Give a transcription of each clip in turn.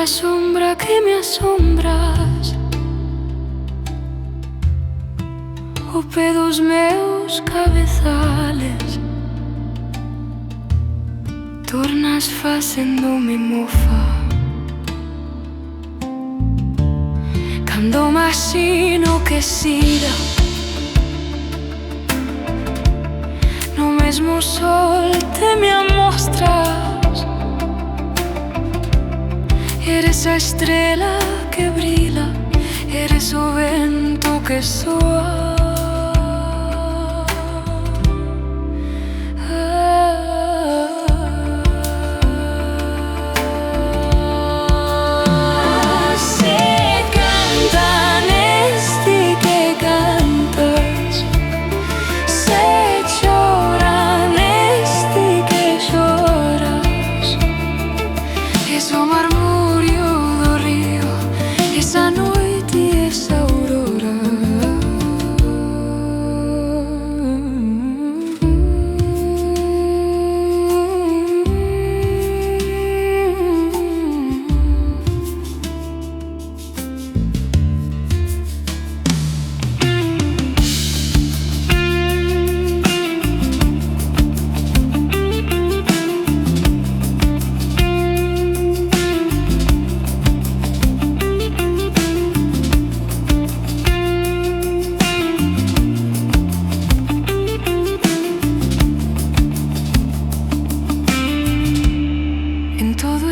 sombra que me asombras, o pedos meus cabezales, tornas facéndome mofa. Cando imagino que siga no mesmo sol te me amostras. Eres a estrela que brila, eres o vento que soa.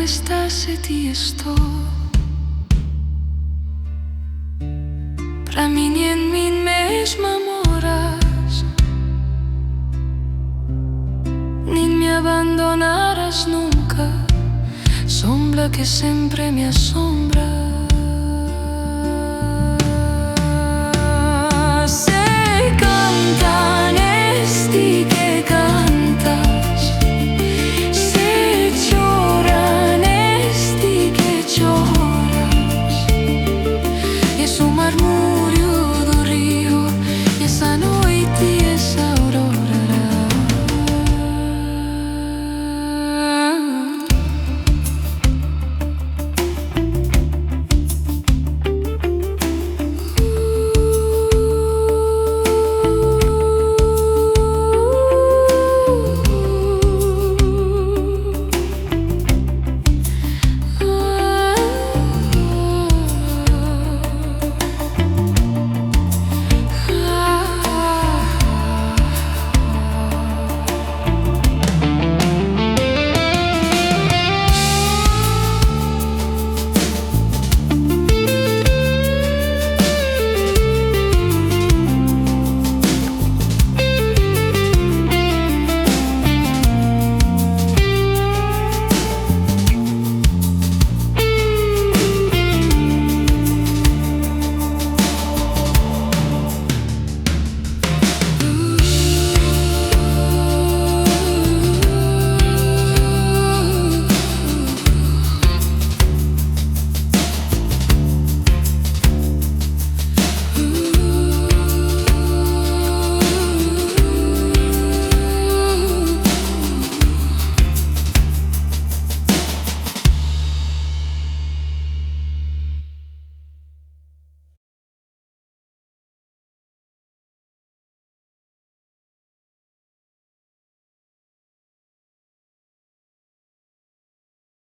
Estás e ti estou. Pra min e en min mesma moras, nin me abandonarás nunca, sombra que sempre me asombra.